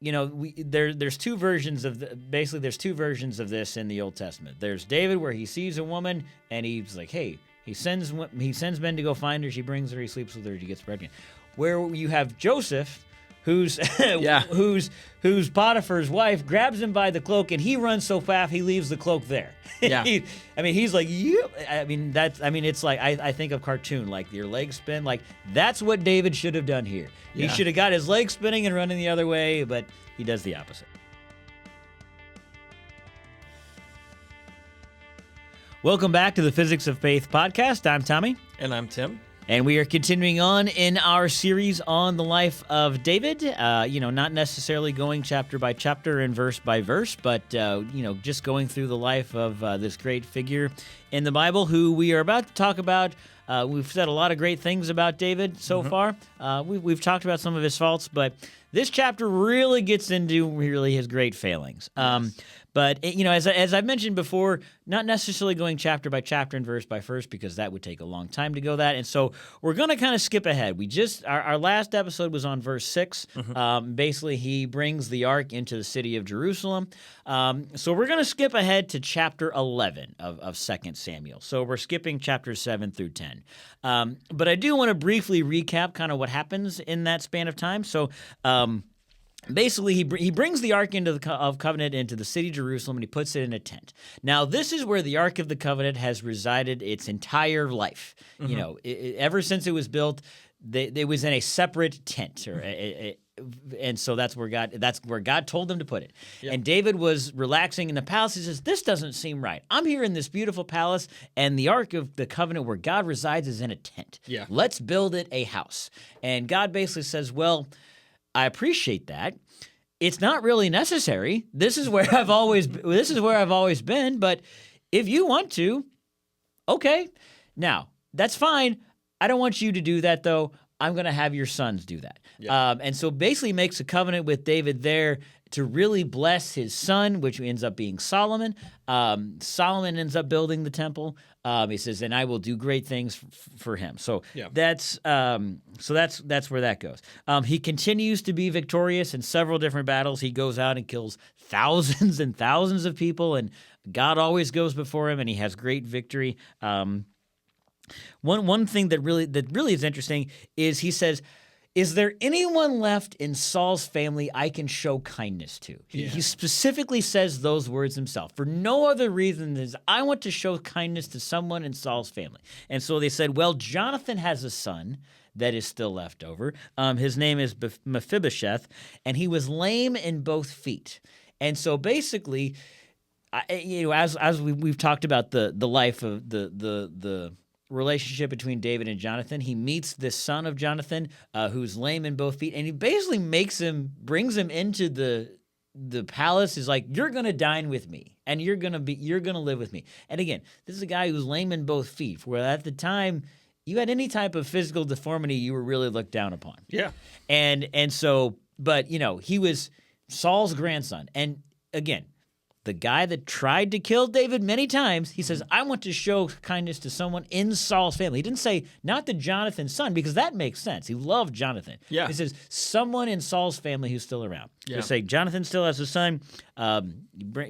there's two versions of there's two versions of this in the Old Testament. There's David where he sees a woman and he's like, hey, he sends men to go find her. She brings her. He sleeps with her. She gets pregnant. Where you have Joseph, who's Potiphar's wife, grabs him by the cloak and he runs so fast he leaves the cloak there. Yeah. He's like, it's like I think of cartoon, like your legs spin. Like that's what David should have done here. He should have got his legs spinning and running the other way, but he does the opposite. Welcome back to the Physics of Faith podcast. I'm Tommy. And I'm Tim. And we are continuing on in our series on the life of David, not necessarily going chapter by chapter and verse by verse, but, just going through the life of this great figure in the Bible who we are about to talk about. We've said a lot of great things about David so far. We've talked about some of his faults, but this chapter really gets into his great failings. But, as I've mentioned before, not necessarily going chapter by chapter and verse by verse because that would take a long time to go that. And so we're going to kind of skip ahead. Our last episode was on verse 6. Basically, he brings the ark into the city of Jerusalem. So we're going to skip ahead to chapter 11 of 2 Samuel. So we're skipping chapters 7 through 10. But I do want to briefly recap kind of what happens in that span of time. So basically, he brings the Ark of Covenant into the city of Jerusalem, and he puts it in a tent. Now, this is where the Ark of the Covenant has resided its entire life. Ever since it was built, it was in a separate tent, and so that's where God told him to put it. Yep. And David was relaxing in the palace. He says, "This doesn't seem right. I'm here in this beautiful palace, and the Ark of the Covenant, where God resides, is in a tent. Yeah. Let's build it a house." And God basically says, "Well, I appreciate that. It's not really necessary. This is where I've always been, but if you want to, okay. Now, that's fine. I don't want you to do that though. I'm going to have your sons do that." Yeah. And so basically makes a covenant with David there to really bless his son, which ends up being Solomon. Solomon ends up building the temple. He says, "And I will do great things for him." So that's where that goes. He continues to be victorious in several different battles. He goes out and kills thousands and thousands of people, and God always goes before him, and he has great victory. One thing that really is interesting is he says, "Is there anyone left in Saul's family I can show kindness to?" He specifically says those words himself for no other reason than I want to show kindness to someone in Saul's family. And so they said, well, Jonathan has a son that is still left over. His name is Mephibosheth, and he was lame in both feet. And so basically, as we've talked about the life of the relationship between David and Jonathan, he meets this son of Jonathan who's lame in both feet, and he basically brings him into the palace. Is like, "You're gonna dine with me, and you're gonna live with me." And again, this is a guy who's lame in both feet, where at the time you had any type of physical deformity, you were really looked down upon. Yeah. And so, but he was Saul's grandson, and again, the guy that tried to kill David many times, he says, "I want to show kindness to someone in Saul's family." He didn't say, not to Jonathan's son, because that makes sense. He loved Jonathan. Yeah. He says, someone in Saul's family who's still around. Yeah. They say, Jonathan still has a son,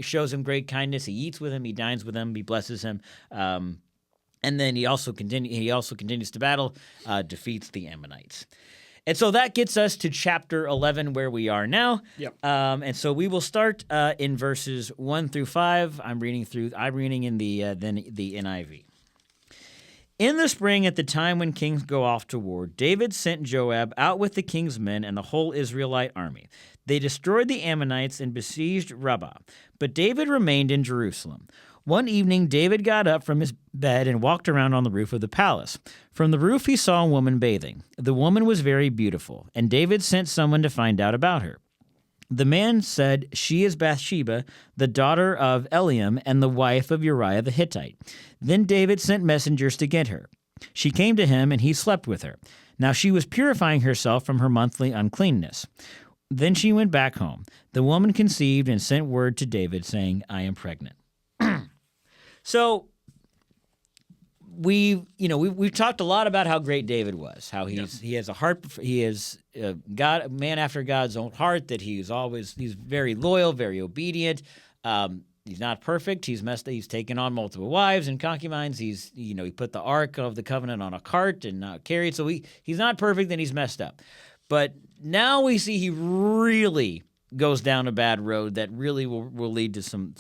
shows him great kindness. He eats with him, he dines with him, he blesses him. And then he also continues to battle, defeats the Ammonites. And so that gets us to chapter 11, where we are now. Yep. And so we will start in verses 1 through 5. I'm reading in the NIV. In the spring, at the time when kings go off to war, David sent Joab out with the king's men and the whole Israelite army. They destroyed the Ammonites and besieged Rabbah, but David remained in Jerusalem. One evening, David got up from his bed and walked around on the roof of the palace. From the roof, he saw a woman bathing. The woman was very beautiful, and David sent someone to find out about her. The man said, "She is Bathsheba, the daughter of Eliam and the wife of Uriah the Hittite." Then David sent messengers to get her. She came to him, and he slept with her. Now she was purifying herself from her monthly uncleanness. Then she went back home. The woman conceived and sent word to David, saying, "I am pregnant." So we've talked a lot about how great David was, how he has a heart, he is a man after God's own heart, that he's very loyal, very obedient. He's not perfect. He's taken on multiple wives and concubines. He put the Ark of the Covenant on a cart and not carried. So he's not perfect and he's messed up. But now we see he really goes down a bad road that really will lead to some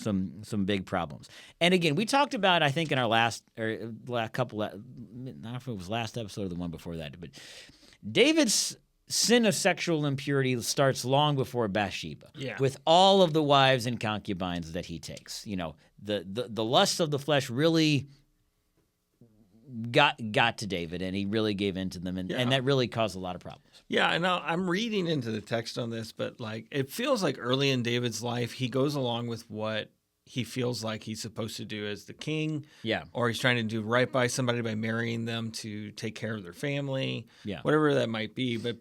big problems. And again, we talked about, I think in our last couple, I don't know if it was last episode or the one before that, but David's sin of sexual impurity starts long before Bathsheba, with all of the wives and concubines that he takes. The lusts of the flesh really got to David, and he really gave in to them, and that really caused a lot of problems. Yeah, and I'm reading into the text on this, but it feels like early in David's life, he goes along with what he feels like he's supposed to do as the king. Yeah. Or he's trying to do right by somebody by marrying them to take care of their family. Yeah. Whatever that might be. But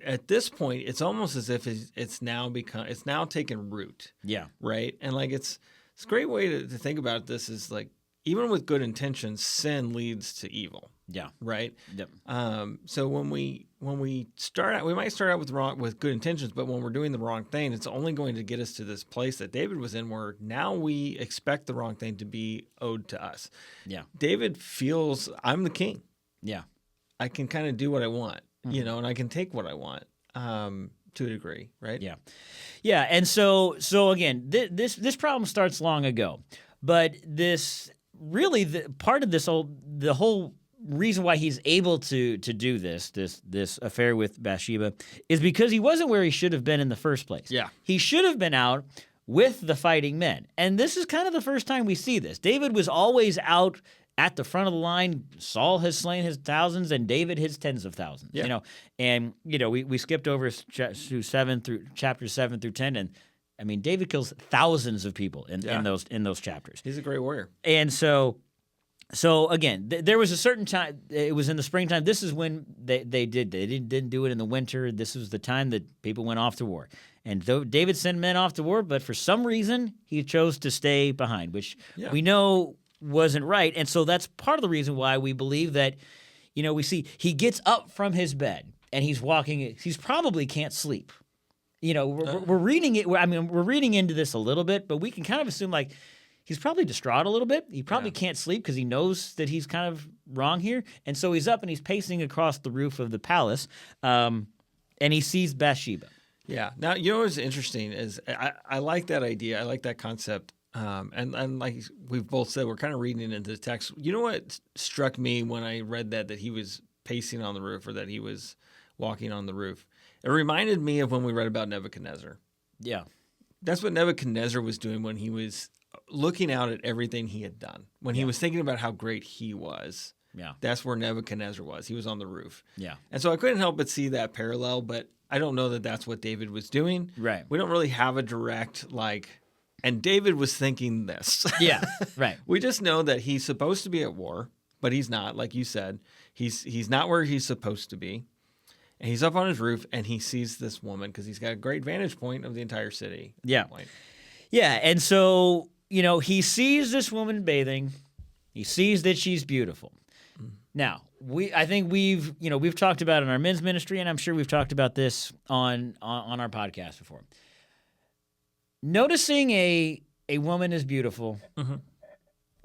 at this point, it's almost as if it's now taken root. Yeah. Right? And it's a great way to think about this is even with good intentions, sin leads to evil. Yeah. Right? Yep. So when we start out, we might start out with good intentions, but when we're doing the wrong thing, it's only going to get us to this place that David was in, where now we expect the wrong thing to be owed to us. Yeah. David feels, I'm the king. Yeah. I can kind of do what I want, and I can take what I want, to a degree, right? Yeah. Yeah. And so again, this problem starts long ago, but really the whole reason why he's able to do this affair with Bathsheba is because he wasn't where he should have been in the first place. Yeah. He should have been out with the fighting men. And this is kind of the first time we see this. David was always out at the front of the line. Saul has slain his thousands and David his tens of thousands. Yeah. We skipped over chapters 7 through 10, and I mean, David kills thousands of people in those chapters. He's a great warrior. And so again, there was a certain time. It was in the springtime. This is when they didn't do it in the winter. This was the time that people went off to war. And though David sent men off to war, but for some reason he chose to stay behind, which we know wasn't right. And so that's part of the reason why we believe that, we see he gets up from his bed and he's walking. He's probably can't sleep. We're reading it. We're reading into this a little bit, but we can kind of assume he's probably distraught a little bit. He probably can't sleep because he knows that he's kind of wrong here. And so he's up and he's pacing across the roof of the palace, and he sees Bathsheba. Yeah. Now, what's interesting is I like that idea. I like that concept. And like we've both said, we're kind of reading it into the text. You know what struck me when I read that he was pacing on the roof, or that he was walking on the roof? It reminded me of when we read about Nebuchadnezzar. Yeah. That's what Nebuchadnezzar was doing when he was looking out at everything he had done. When he was thinking about how great he was. Yeah. That's where Nebuchadnezzar was. He was on the roof. Yeah. And so I couldn't help but see that parallel, but I don't know that that's what David was doing. Right. We don't really have a direct, and David was thinking this. Yeah, right. We just know that he's supposed to be at war, but he's not. Like you said, he's not where he's supposed to be. And he's up on his roof, and he sees this woman because he's got a great vantage point of the entire city. Yeah. Yeah, and so, he sees this woman bathing. He sees that she's beautiful. Mm. Now, I think we've talked about it in our men's ministry, and I'm sure we've talked about this on our podcast before. Noticing a woman is beautiful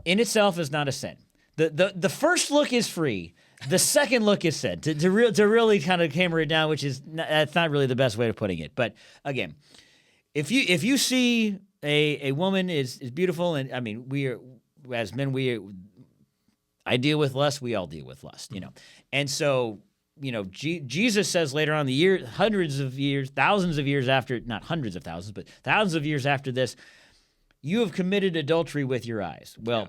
in itself is not a sin. The first look is free. The second look is sin. To really kind of hammer it down, that's not really the best way of putting it. But again, if you see a woman is beautiful, and I mean as men I deal with lust. We all deal with lust, and so Jesus says later on hundreds of years, thousands of years after, not hundreds of thousands, but thousands of years after this, you have committed adultery with your eyes. Well,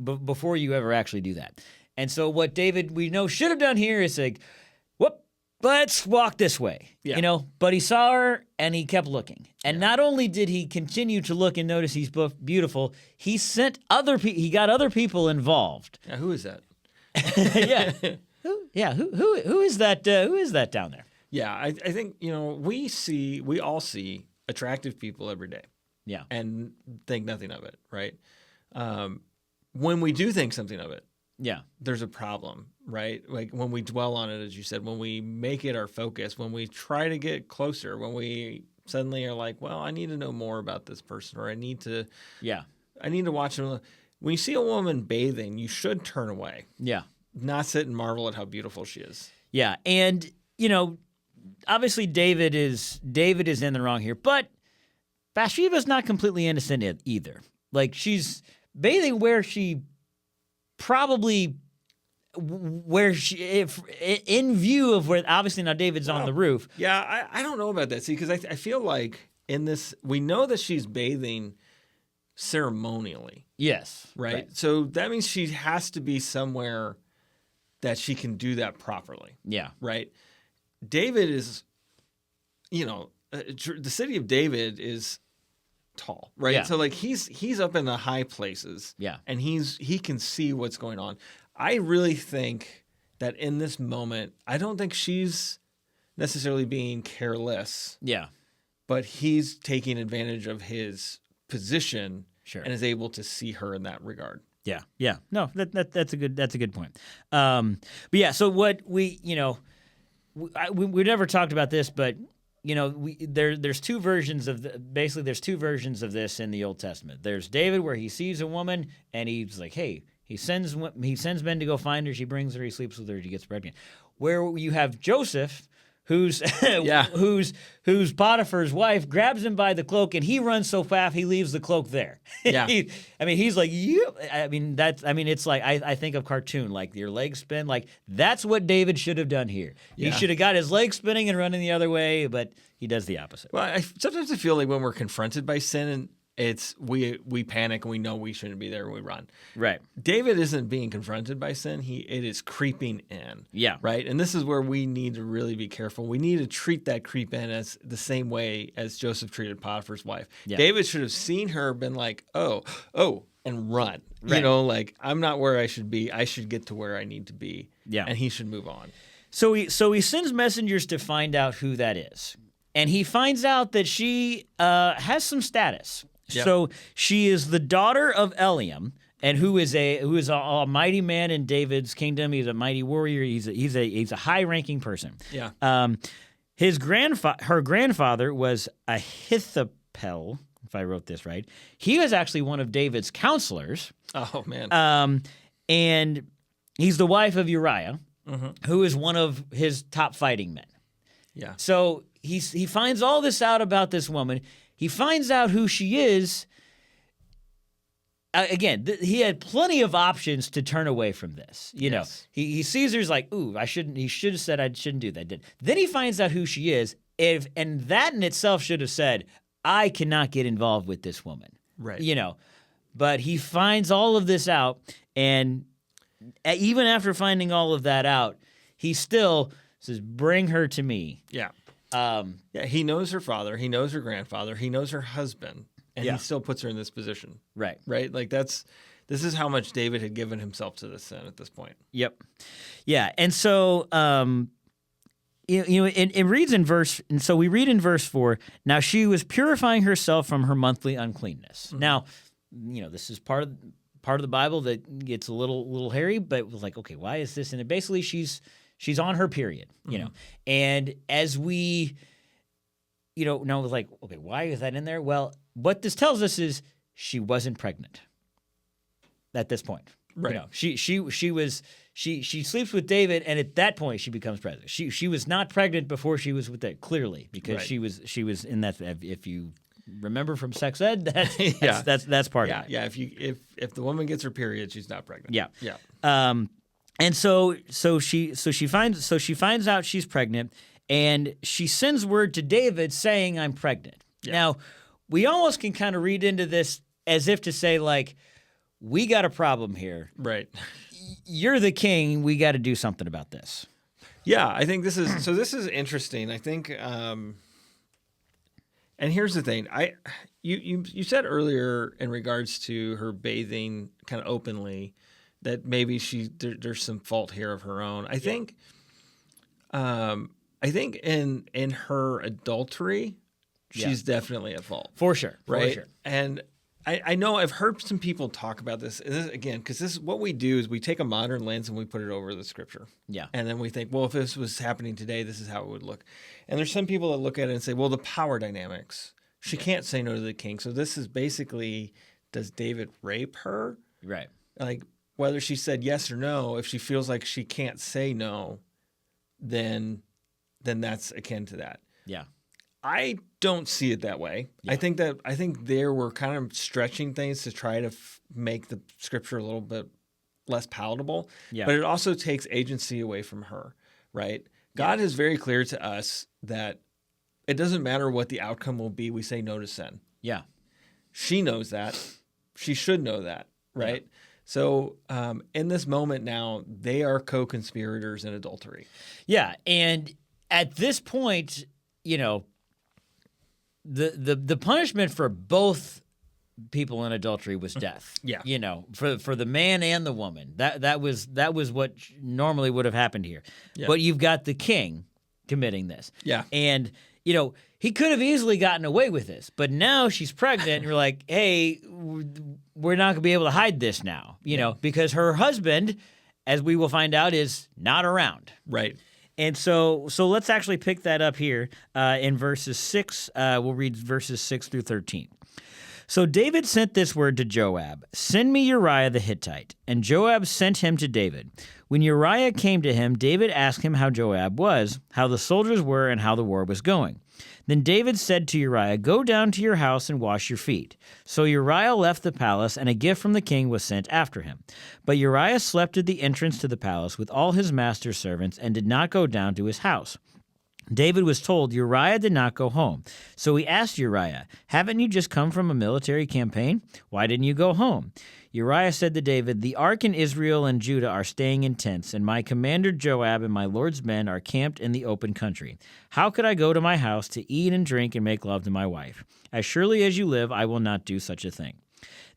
before you ever actually do that. And so what David, we know, should have done here is let's walk this way, But he saw her and he kept looking. And not only did he continue to look and notice he's beautiful, he sent he got other people involved. Yeah, who is that? Who is that? Who is that down there? Yeah, I think, we all see attractive people every day. Yeah. And think nothing of it, right? When we do think something of it, Yeah. there's a problem, right? Like when we dwell on it, as you said, when we make it our focus, when we try to get closer, when we suddenly are like, well, I need to know more about this person, or I need to watch them. When you see a woman bathing, you should turn away, Yeah. not sit and marvel at how beautiful she is. Yeah. And, obviously David is in the wrong here, but Bathsheba's not completely innocent either. Like, she's bathing where she probably, in view of where, obviously now David's on the roof. Yeah, I don't know about that. See, because I feel like in this, we know that she's bathing ceremonially. Yes. Right? So that means she has to be somewhere that she can do that properly. Yeah. Right? David is, the city of David is tall, right? Yeah. So like he's up in the high places. Yeah. And he can see what's going on. I really think that in this moment, I don't think she's necessarily being careless. Yeah. But he's taking advantage of his position Sure. and is able to see her in that regard. Yeah. Yeah. No, that's a good point. But yeah, so what we never talked about this, but there's two versions of there's two versions of this in the Old Testament. There's David where he sees a woman and he's like, hey, he sends men to go find her. She brings her. He sleeps with her. She gets pregnant. Where you have Joseph, who's Potiphar's wife, grabs him by the cloak and he runs so fast he leaves the cloak there. Yeah. He's like, it's like I think of cartoon, like your legs spin. Like that's what David should have done here. Yeah. He should have got his legs spinning and running the other way, but he does the opposite. Well, sometimes I feel like when we're confronted by sin, and we panic and we know we shouldn't be there and we run. Right. David isn't being confronted by sin. It is creeping in. Yeah. Right. And this is where we need to really be careful. We need to treat that creep in as the same way as Joseph treated Potiphar's wife. Yeah. David should have seen her, been like, oh, and run. Right. Like I'm not where I should be. I should get to where I need to be. Yeah. And he should move on. So he sends messengers to find out who that is. And he finds out that she has some status. Yep. So she is the daughter of Eliam, and who is a mighty man in David's kingdom. He's a mighty warrior. He's a high-ranking person. Yeah. Her grandfather was Ahithophel, if I wrote this right. He was actually one of David's counselors. Oh man. And he's the wife of Uriah, Mm-hmm. who is one of his top fighting men. Yeah. So he finds all this out about this woman. He finds out who she is. Again, he had plenty of options to turn away from this. Yes. He sees her, he's like, ooh, I shouldn't. He should have said I shouldn't do that. Then he finds out who she is, and that in itself should have said, I cannot get involved with this woman. Right. But he finds all of this out, and even after finding all of that out, he still says, bring her to me. Yeah. He knows her father, he knows her grandfather, he knows her husband, and he still puts her in this position. Right. Right? Like this is how much David had given himself to this sin at this point. Yep. Yeah. And so, it reads in verse, and so we read in verse 4, now she was purifying herself from her monthly uncleanness. Mm-hmm. Now, this is part of the Bible that gets a little hairy, but it was like, okay, why is this? And basically she's on her period, and as we, now it's like, okay, why is that in there? Well, what this tells us is she wasn't pregnant at this point. Right. She sleeps with David, and at that point she becomes pregnant. She was not pregnant before she was with David, clearly, because she was in that. If you remember from sex ed, that's part of it. Yeah. If the woman gets her period, she's not pregnant. Yeah. Yeah. And so she finds out she's pregnant, and she sends word to David saying, I'm pregnant. Yeah. Now, we almost can kind of read into this as if to say, like, we got a problem here. Right. You're the king. We got to do something about this. Yeah, I think this is interesting. I think, and here's the thing. You said earlier in regards to her bathing kind of openly that maybe there's some fault here of her own. I think in her adultery, she's definitely at fault. For sure. Right. For sure. And I know I've heard some people talk about this, and this again, because this is what we do is we take a modern lens and we put it over the scripture. Yeah. And then we think, well, if this was happening today, this is how it would look. And there's some people that look at it and say, well, the power dynamics. She can't say no to the king. So this is basically, does David rape her? Right. Like, whether she said yes or no, if she feels like she can't say no, then that's akin to that. Yeah. I don't see it that way. Yeah. I think there were kind of stretching things to try to make the scripture a little bit less palatable. Yeah. But it also takes agency away from her, right? God is very clear to us that it doesn't matter what the outcome will be. We say no to sin. Yeah. She knows that. She should know that, right? Yeah. So in this moment now, they are co-conspirators in adultery. Yeah, and at this point, you know, the punishment for both people in adultery was death. Yeah. You know, for the man and the woman. That was what normally would have happened here. Yeah. But you've got the king committing this. Yeah. And, you know, he could have easily gotten away with this, but now she's pregnant and you're like, hey, we're not going to be able to hide this now, you know, because her husband, as we will find out, is not around. Right. And so let's actually pick that up here in verses 6. We'll read verses 6 through 13. So David sent this word to Joab, "Send me Uriah the Hittite." And Joab sent him to David. When Uriah came to him, David asked him how Joab was, how the soldiers were, and how the war was going. Then David said to Uriah, "Go down to your house and wash your feet." So Uriah left the palace, and a gift from the king was sent after him. But Uriah slept at the entrance to the palace with all his master's servants and did not go down to his house. David was told Uriah did not go home. So he asked Uriah, "Haven't you just come from a military campaign? Why didn't you go home?" Uriah said to David, "The ark and Israel and Judah are staying in tents, and my commander Joab and my lord's men are camped in the open country. How could I go to my house to eat and drink and make love to my wife? As surely as you live, I will not do such a thing."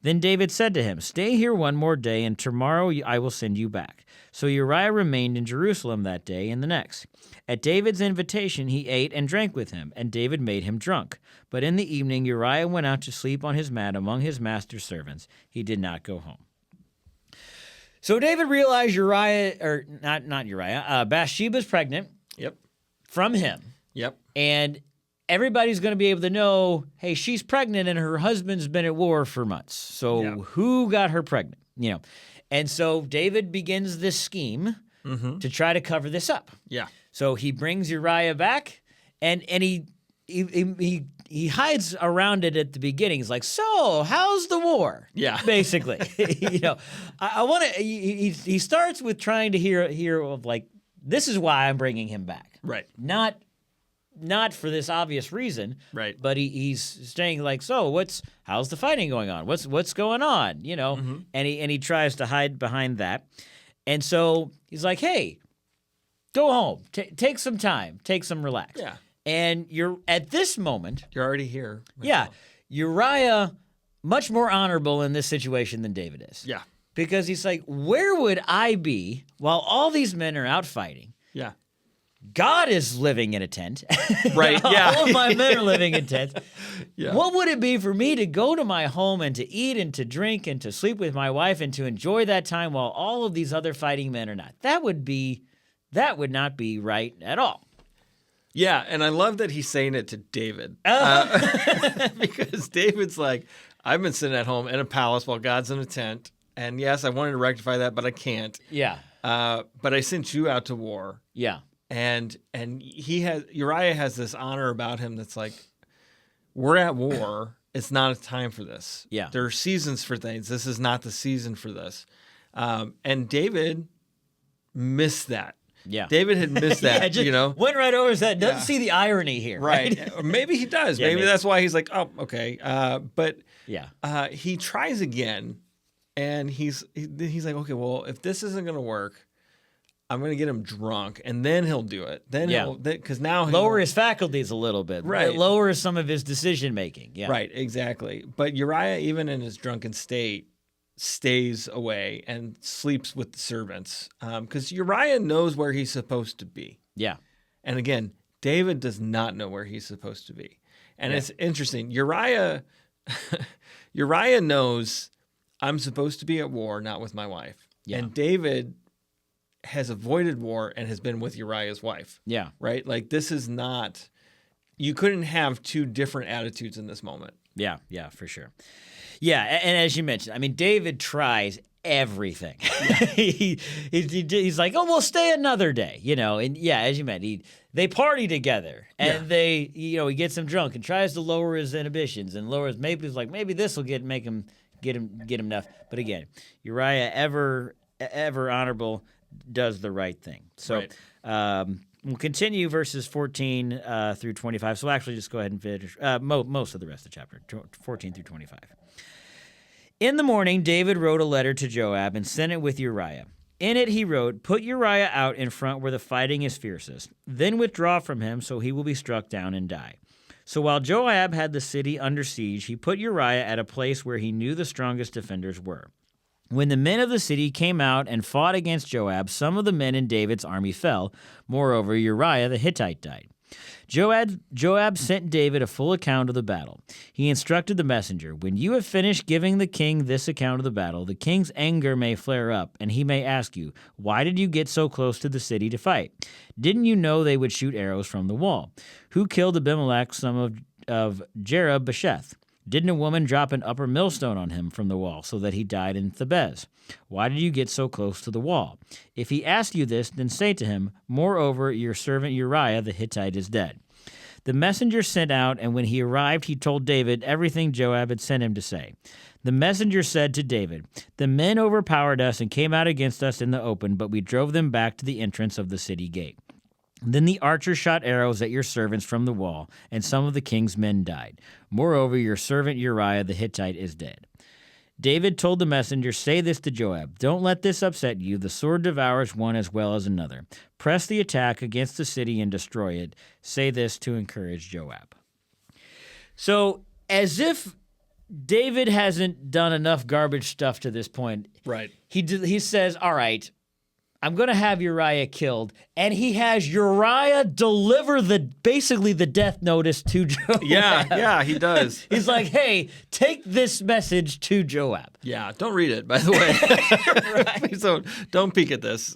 Then David said to him, "Stay here one more day, and tomorrow I will send you back." So Uriah remained in Jerusalem that day and the next. At David's invitation, he ate and drank with him, and David made him drunk. But in the evening, Uriah went out to sleep on his mat among his master's servants. He did not go home. So David realized Bathsheba's pregnant. Yep. From him. Yep. And everybody's going to be able to know, hey, she's pregnant and her husband's been at war for months. So who got her pregnant? You know. And so David begins this scheme to try to cover this up. Yeah. So he brings Uriah back, and he hides around it at the beginning. He's like, "So, how's the war?" Yeah. Basically, you know, I want to. He starts with trying to hear of like, this is why I'm bringing him back. Right. Not for this obvious reason. Right. But he's saying like, "So, how's the fighting going on? What's going on?" You know, and he tries to hide behind that, and so he's like, "Hey, go home. Take some time. Take some relax." Yeah. And you're at this moment. You're already here. Yeah. Uriah, much more honorable in this situation than David is. Yeah. Because he's like, where would I be while all these men are out fighting? Yeah. God is living in a tent. Right. Yeah. All of my men are living in tents. Yeah. What would it be for me to go to my home and to eat and to drink and to sleep with my wife and to enjoy that time while all of these other fighting men are not? That would not be right at all. Yeah, and I love that he's saying it to David. Because David's like, I've been sitting at home in a palace while God's in a tent. And yes, I wanted to rectify that, but I can't. Yeah. But I sent you out to war. Yeah. And Uriah has this honor about him that's like, we're at war. It's not a time for this. Yeah. There are seasons for things. This is not the season for this. And David missed that. Yeah. David had missed that, you know. Went right over his head. Doesn't see the irony here. Right. Or maybe he does. Maybe that's why he's like, oh, okay. But he tries again, and he's like, okay, well, if this isn't going to work, I'm going to get him drunk, and then he'll do it. Then because now he'll lower his faculties a little bit. Right. Lower some of his decision making. Yeah. Right. Exactly. But Uriah, even in his drunken state, stays away and sleeps with the servants because Uriah knows where he's supposed to be. Yeah. And again, David does not know where he's supposed to be. And it's interesting. Uriah, Uriah knows I'm supposed to be at war, not with my wife. Yeah. And David has avoided war and has been with Uriah's wife. Yeah. Right? Like, this is not, you couldn't have two different attitudes in this moment. Yeah, for sure. Yeah, and as you mentioned, I mean, David tries everything. He's like, oh, we'll stay another day, and yeah, as you mentioned, they party together, and they, he gets him drunk and tries to lower his inhibitions and maybe this will get him enough. But again, Uriah, ever honorable, does the right thing. So we'll continue verses 14 through 25. So we'll actually just go ahead and finish most of the rest of the chapter, 14 through 25. In the morning, David wrote a letter to Joab and sent it with Uriah. In it he wrote, "Put Uriah out in front where the fighting is fiercest. Then withdraw from him so he will be struck down and die." So while Joab had the city under siege, he put Uriah at a place where he knew the strongest defenders were. When the men of the city came out and fought against Joab, some of the men in David's army fell. Moreover, Uriah the Hittite died. Joab sent David a full account of the battle. He instructed the messenger, "When you have finished giving the king this account of the battle, the king's anger may flare up, and he may ask you, 'Why did you get so close to the city to fight? Didn't you know they would shoot arrows from the wall? Who killed Abimelech, son of Jerub-Besheth? Didn't a woman drop an upper millstone on him from the wall so that he died in Thebez? Why did you get so close to the wall?' If he asks you this, then say to him, 'Moreover, your servant Uriah the Hittite is dead.'" The messenger sent out, and when he arrived, he told David everything Joab had sent him to say. The messenger said to David, "The men overpowered us and came out against us in the open, but we drove them back to the entrance of the city gate. Then the archers shot arrows at your servants from the wall, and some of the king's men died. Moreover, your servant Uriah the Hittite is dead." David told the messenger, "Say this to Joab, 'Don't let this upset you. The sword devours one as well as another. Press the attack against the city and destroy it. Say this to encourage Joab.'" So, as if David hasn't done enough garbage stuff to this point, Right. he says, "All right, I'm going to have Uriah killed," and he has Uriah deliver basically the death notice to Joab. Yeah, he does. He's like, "Hey, take this message to Joab." Yeah, don't read it, by the way. Right. So don't peek at this.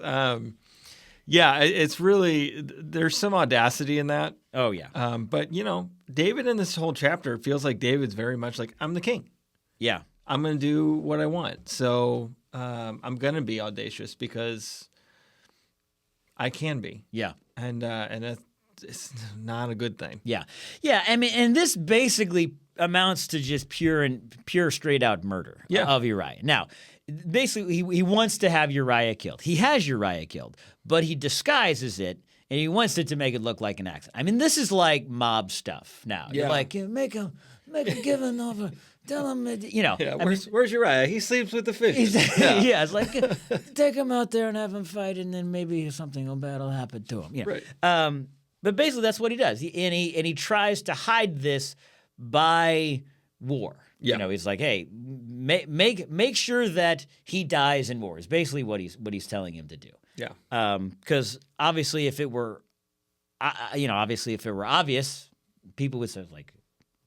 It's really, there's some audacity in that. Oh, yeah. But, David in this whole chapter feels like David's very much like, I'm the king. Yeah. I'm going to do what I want. So I'm going to be audacious because I can be. Yeah. And it's not a good thing. Yeah. Yeah. I mean, and this basically amounts to just pure straight out murder of Uriah. Now, basically, he wants to have Uriah killed. He has Uriah killed, but he disguises it, and he wants it to make it look like an accident. I mean, this is like mob stuff now. Yeah. You're like, make him give an offer. Tell him, Yeah, where's Uriah? He sleeps with the fish. Yeah, it's like, take him out there and have him fight, and then maybe something bad will happen to him. Right. But basically, that's what he does. He tries to hide this by war. Yeah. He's like, hey, make sure that he dies in war is basically what he's telling him to do. Yeah. Because obviously, if it were obvious, people would say like,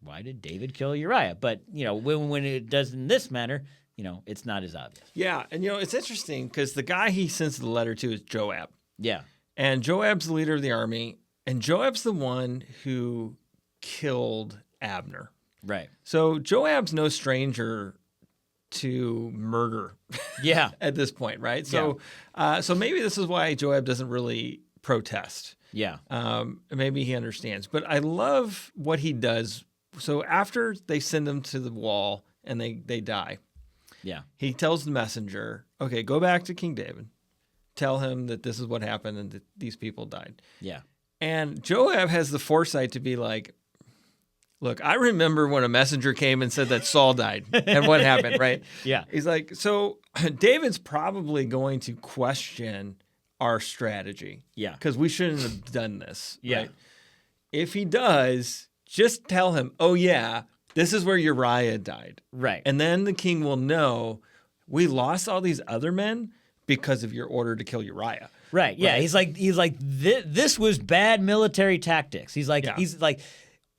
why did David kill Uriah? But when it does in this manner, it's not as obvious. Yeah, and it's interesting because the guy he sends the letter to is Joab. Yeah. And Joab's the leader of the army, and Joab's the one who killed Abner. Right. So Joab's no stranger to murder. Yeah. At this point, right? So, so maybe this is why Joab doesn't really protest. Yeah. Maybe he understands. But I love what he does. So after they send him to the wall and they die, yeah, he tells the messenger, "Okay, go back to King David. Tell him that this is what happened and that these people died." Yeah. And Joab has the foresight to be like, "Look, I remember when a messenger came and said that Saul died and what happened, right?" Yeah. He's like, so David's probably going to question our strategy. Yeah. Because we shouldn't have done this. Yeah. Right? If he does, just tell him, "Oh, yeah, this is where Uriah died." Right. And then the king will know we lost all these other men because of your order to kill Uriah. Right. Yeah. Right? He's like, this was bad military tactics. He's like,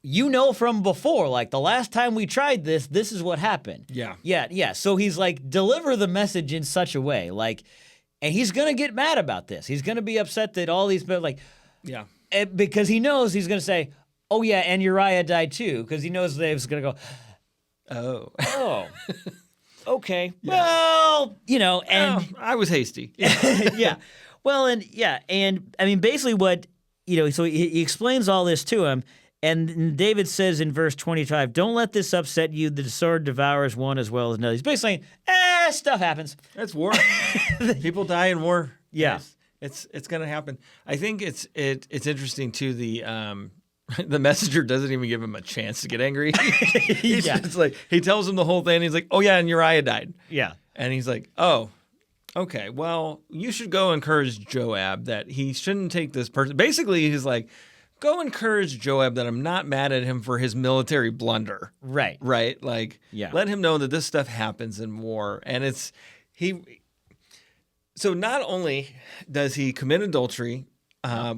you know from before, like the last time we tried this is what happened. Yeah. Yeah. So he's like, deliver the message in such a way, like, and he's gonna get mad about this. He's gonna be upset that all these, but like, Yeah. because he knows he's gonna say, oh yeah, and Uriah died too, because he knows David's gonna go, oh, okay, well, and I was hasty. yeah, well, and I mean, basically what, so he explains all this to him. And David says in verse 25, don't let this upset you. The sword devours one as well as another. He's basically saying, stuff happens. That's war. People die in war. Yeah. It's going to happen. I think it's interesting too. The messenger doesn't even give him a chance to get angry. He's just like, he tells him the whole thing. He's like, oh yeah, and Uriah died. Yeah. And he's like, oh, okay, well, you should go encourage Joab that he shouldn't take this person. Basically, he's like, go encourage Joab that I'm not mad at him for his military blunder. Right. Right? Like, let him know that this stuff happens in war. And so not only does he commit adultery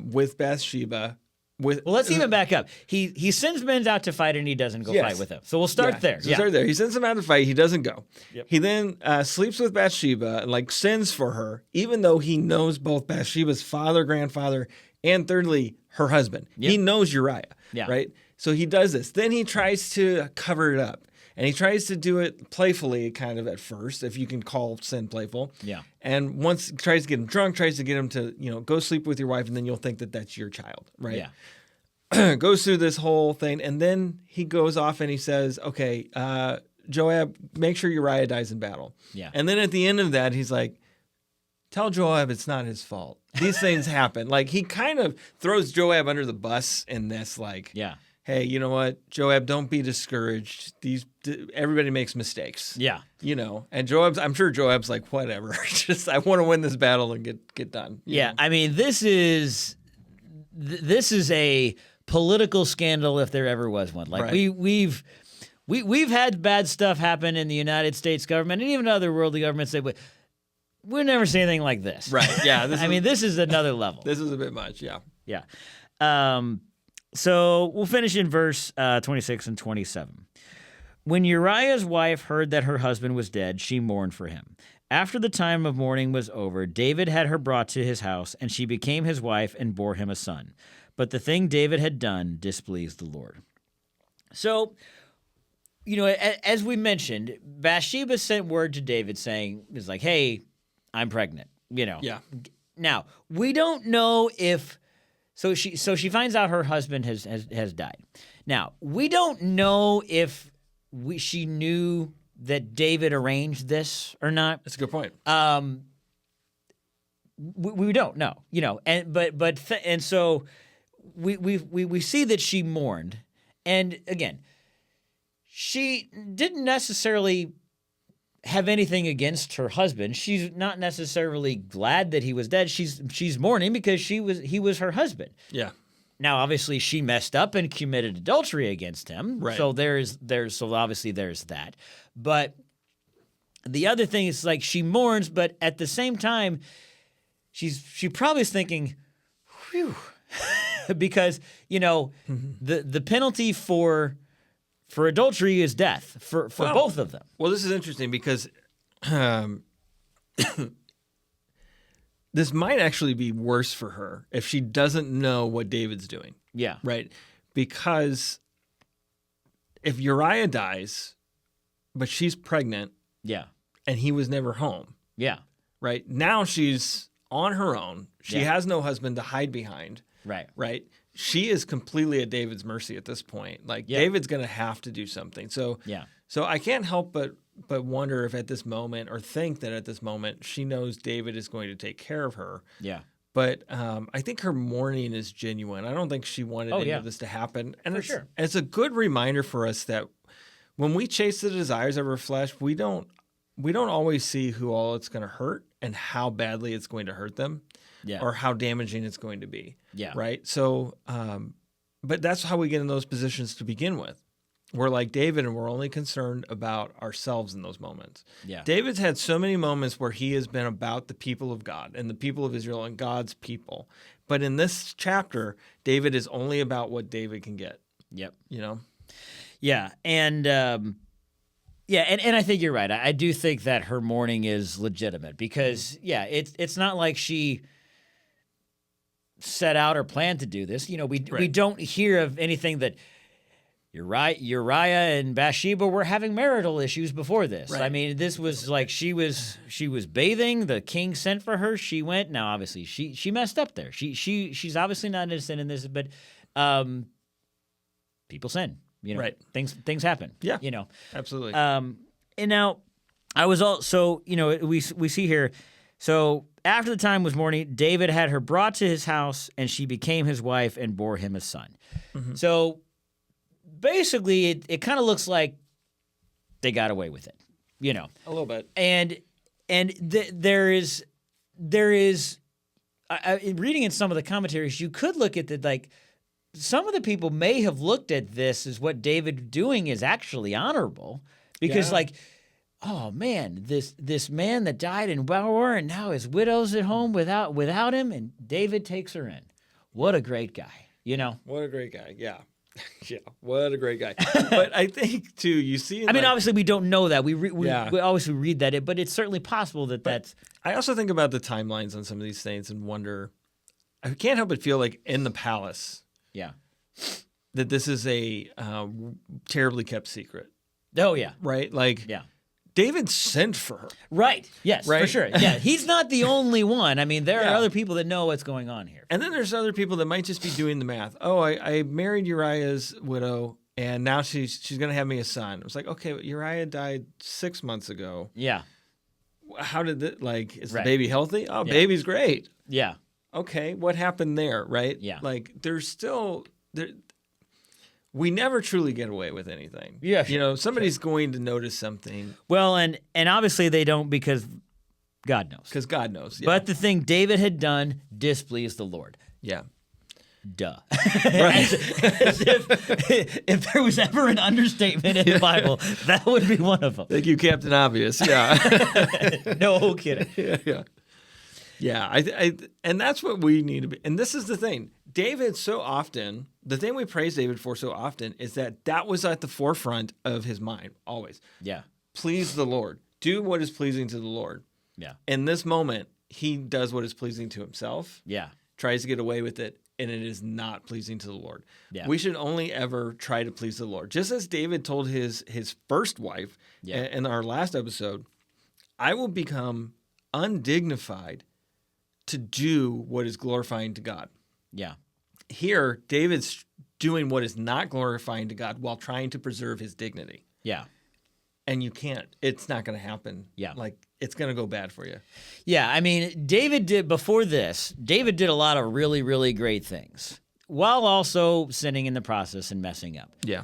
with Bathsheba, well, let's even back up. He sends men out to fight and he doesn't go fight with them. So we'll start there. So start there. He sends them out to fight. He doesn't go. Yep. He then sleeps with Bathsheba and like sins for her, even though he knows both Bathsheba's father, grandfather, and thirdly, her husband. Yep. He knows Uriah, right? So he does this. Then he tries to cover it up. And he tries to do it playfully, kind of at first, if you can call sin playful. Yeah. And once tries to get him drunk, tries to get him to, go sleep with your wife, and then you'll think that that's your child, right? Yeah. Goes through this whole thing, and then he goes off and he says, okay, Joab, make sure Uriah dies in battle. Yeah. And then at the end of that, he's like, tell Joab it's not his fault. These things happen. Like, he kind of throws Joab under the bus in this, like, hey, you know what, Joab, don't be discouraged. Everybody makes mistakes. Yeah. And I'm sure Joab's like, whatever. Just, I want to win this battle and get done. You know? I mean, this is a political scandal if there ever was one. Like we've had bad stuff happen in the United States government and even other worldly governments that we've never seen anything like this. Right. Yeah. This is another level. This is a bit much. Yeah. Yeah. So we'll finish in verse 26 and 27. When Uriah's wife heard that her husband was dead, she mourned for him. After the time of mourning was over, David had her brought to his house, and she became his wife and bore him a son. But the thing David had done displeased the Lord. So, as we mentioned, Bathsheba sent word to David saying, hey, I'm pregnant, Yeah. Now, we don't know if... So she finds out her husband has died. Now, we don't know if she knew that David arranged this or not. That's a good point. We don't know, and so we see that she mourned, and again, she didn't necessarily have anything against her husband. She's not necessarily glad that he was dead. She's mourning because he was her husband. Yeah. Now, obviously, she messed up and committed adultery against him. Right. So so obviously there's that. But the other thing is like she mourns, but at the same time, she probably is thinking, whew, because the penalty for adultery is death for both of them. Well, this is interesting because this might actually be worse for her if she doesn't know what David's doing. Yeah. Right? Because if Uriah dies, but she's pregnant, and he was never home. Yeah. Right? Now she's on her own. She has no husband to hide behind. Right? She is completely at David's mercy at this point. Like David's going to have to do something. So I can't help but wonder if at this moment, or think that at this moment, she knows David is going to take care of her. Yeah. But I think her mourning is genuine. I don't think she wanted any of this to happen. And it's a good reminder for us that when we chase the desires of our flesh, we don't always see who all it's going to hurt and how badly it's going to hurt them. Yeah. Or how damaging it's going to be. Yeah. Right? So, but that's how we get in those positions to begin with. We're like David, and we're only concerned about ourselves in those moments. Yeah. David's had so many moments where he has been about the people of God and the people of Israel and God's people. But in this chapter, David is only about what David can get. Yep. You know? Yeah, and and I think you're right. I do think that her mourning is legitimate because it's not like she set out or planned to do this. You know, we don't hear of anything that Uriah and Bathsheba were having marital issues before this. Right. I mean, this was like she was bathing. The king sent for her. She went. Now, obviously, she messed up there. She's obviously not innocent in this, but people sin. You know, right. Things happen. Yeah. You know, absolutely. And now I was also, you know, we see here. So after the time was mourning, David had her brought to his house, and she became his wife and bore him a son. Mm-hmm. So basically, it kind of looks like they got away with it, you know, a little bit. And there is reading in some of the commentaries, you could look at the like. Some of the people may have looked at this as what David doing is actually honorable because like, oh man, this man that died in war and now his widow's at home without him, and David takes her in. What a great guy, you know? What a great guy. Yeah. Yeah. What a great guy. But I think too, you see, I mean, obviously we don't know that. We obviously read that, but it's certainly possible that's. I also think about the timelines on some of these things and wonder, I can't help but feel like in the palace, yeah, that this is a terribly kept secret. Oh yeah, right. Like yeah, David sent for her. Right. Yes, right? For sure. Yeah, he's not the only one. I mean, there are other people that know what's going on here. And then there's other people that might just be doing the math. Oh, I married Uriah's widow, and now she's going to have me a son. It was like, okay, Uriah died 6 months ago. Yeah. How did it, like, is the baby healthy? Oh, baby's great. Yeah. Okay, what happened there, right? Yeah. Like, there's still we never truly get away with anything. Yeah. You know, somebody's going to notice something. Well, and obviously they don't because God knows. Because God knows. Yeah. But the thing David had done displeased the Lord. Yeah. Duh. Right. as if there was ever an understatement in the Bible, that would be one of them. Thank you, Captain Obvious. Yeah. No kidding. Yeah. Yeah, and that's what we need to be. And this is the thing. David so often, the thing we praise David for so often is that was at the forefront of his mind, always. Yeah. Please the Lord. Do what is pleasing to the Lord. Yeah. In this moment, he does what is pleasing to himself. Yeah. Tries to get away with it, and it is not pleasing to the Lord. Yeah. We should only ever try to please the Lord. Just as David told his first wife in our last episode, I will become undignified to do what is glorifying to God. Yeah. Here, David's doing what is not glorifying to God while trying to preserve his dignity. Yeah. And you can't. It's not going to happen. Yeah. Like, it's going to go bad for you. Yeah, I mean, David did a lot of really, really great things while also sinning in the process and messing up. Yeah.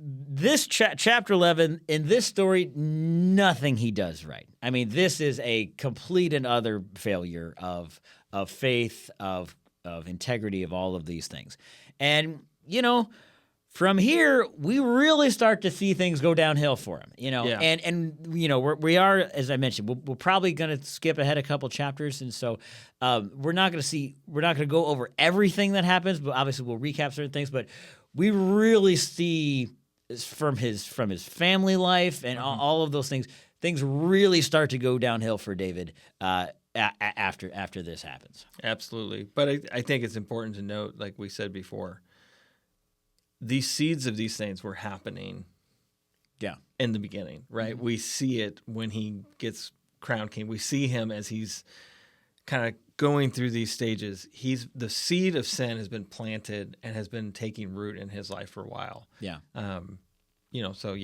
This chapter 11, in this story, nothing he does right. I mean, this is a complete and utter failure of faith, of integrity, of all of these things. And, you know, from here, we really start to see things go downhill for him, you know. Yeah. And you know, we are, as I mentioned, we're probably going to skip ahead a couple chapters, and so we're not going to go over everything that happens, but obviously we'll recap certain things. But we really see from his family life and all of those things really start to go downhill for David after this happens. Absolutely. But I think it's important to note, like we said before, these seeds of these things were happening in the beginning, right? Mm-hmm. We see it when he gets crowned king. We see him as he's kind of going through these stages. The seed of sin has been planted and has been taking root in his life for a while. Yeah. You know, so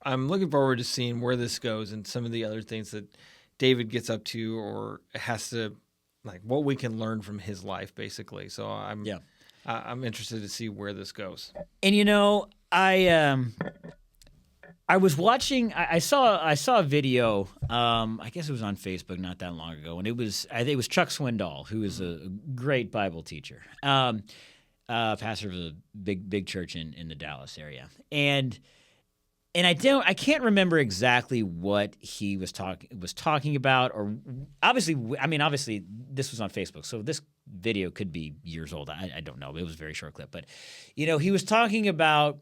I'm looking forward to seeing where this goes and some of the other things that David gets up to or has to, like, what we can learn from his life, basically. So I'm interested to see where this goes. And you know, I was watching. I saw a video. I guess it was on Facebook not that long ago, and I think it was Chuck Swindoll, who is a great Bible teacher, pastor of a big church in the Dallas area, and I can't remember exactly what he was talking about, or obviously this was on Facebook, so this video could be years old. I don't know. It was a very short clip, but he was talking about,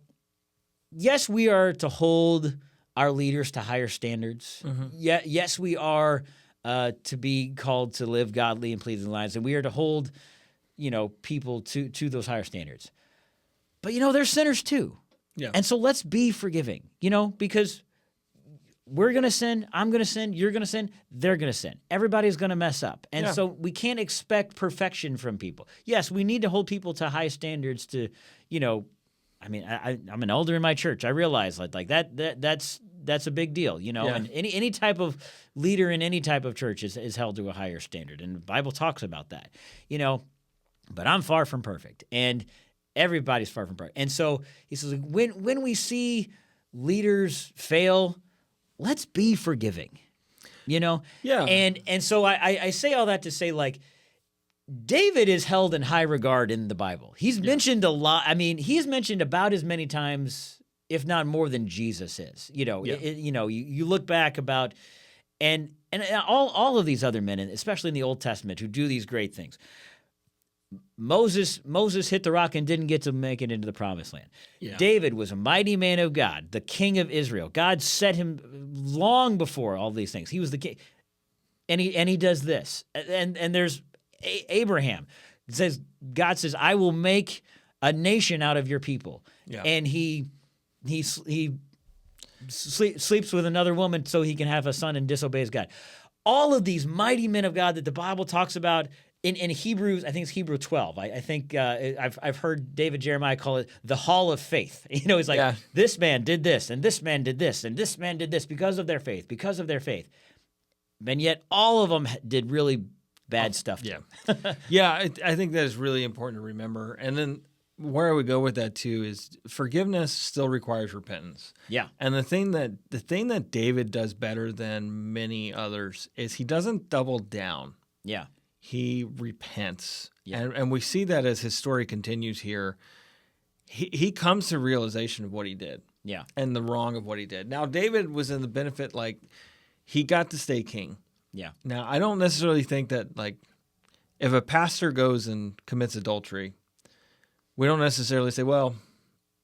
yes, we are to hold our leaders to higher standards. Mm-hmm. Yeah, yes, we are to be called to live godly and pleasing lives, and we are to hold people to those higher standards. But they're sinners too. Yeah. And so let's be forgiving, because we're going to sin, I'm going to sin, you're going to sin, they're going to sin. Everybody's going to mess up. And so we can't expect perfection from people. Yes, we need to hold people to high standards to, I'm an elder in my church. I realize like that's a big deal, and any type of leader in any type of church is held to a higher standard. And the Bible talks about that, but I'm far from perfect. And everybody's far from perfect. And so he says, when we see leaders fail, let's be forgiving, Yeah. And so I say all that to say, like, David is held in high regard in the Bible. He's mentioned a lot. I mean, he's mentioned about as many times, if not more, than Jesus is. You look back about, and all of these other men, especially in the Old Testament, who do these great things. Moses hit the rock and didn't get to make it into the promised land. Yeah. David was a mighty man of God, the king of Israel. God set him long before all these things. He was the king. And he does this. And there's Abraham. God says, I will make a nation out of your people. Yeah. And he sleeps with another woman so he can have a son and disobeys God. All of these mighty men of God that the Bible talks about in Hebrews, I think it's Hebrew 12. I think I've heard David Jeremiah call it the hall of faith. He's like, this man did this, and this man did this, and this man did this because of their faith. And yet all of them did really bad stuff. Yeah. Yeah, I think that is really important to remember. And then where I would go with that too is forgiveness still requires repentance. Yeah. And the thing that David does better than many others is he doesn't double down. Yeah. He repents. Yeah. And we see that as his story continues here. He comes to realization of what he did. Yeah. And the wrong of what he did. Now, David was in the benefit, like, he got to stay king. Yeah. Now, I don't necessarily think that, like, if a pastor goes and commits adultery, we don't necessarily say, well,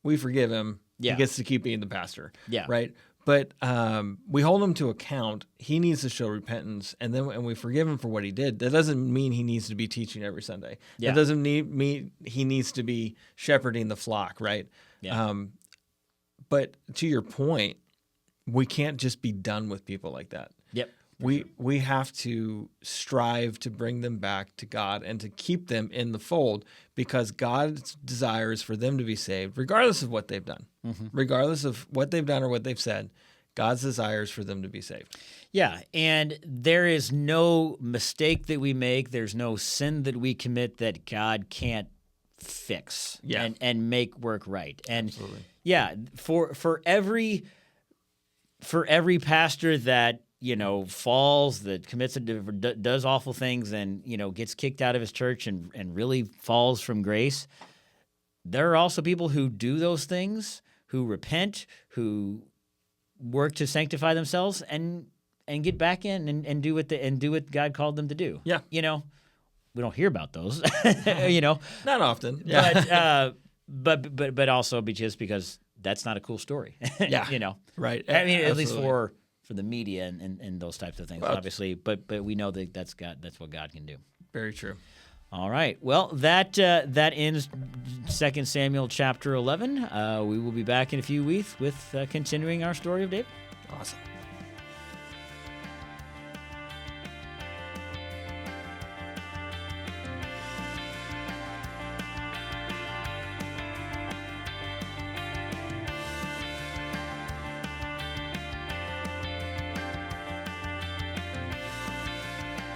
we forgive him. Yeah. He gets to keep being the pastor. Yeah. Right? But we hold him to account. He needs to show repentance, and we forgive him for what he did. That doesn't mean he needs to be teaching every Sunday. Yeah. That doesn't mean he needs to be shepherding the flock, right? Yeah. But to your point, we can't just be done with people like that. Yep. We have to strive to bring them back to God and to keep them in the fold, because God's desire is for them to be saved, regardless of what they've done. Mm-hmm. Regardless of what they've done or what they've said, God's desire is for them to be saved. Yeah, and there is no mistake that we make. There's no sin that we commit that God can't fix and make work right. And absolutely. Yeah, for every pastor that falls, that commits does awful things, and gets kicked out of his church and really falls from grace, there are also people who do those things, who repent, who work to sanctify themselves and get back in and do what God called them to do. Yeah. We don't hear about those. Not often. Yeah. But also because that's not a cool story. Yeah. Right. I mean, at least for the media and those types of things, obviously. But we know that that's what God can do. Very true. All right. Well, that ends 2 Samuel chapter 11. We will be back in a few weeks with continuing our story of David. Awesome.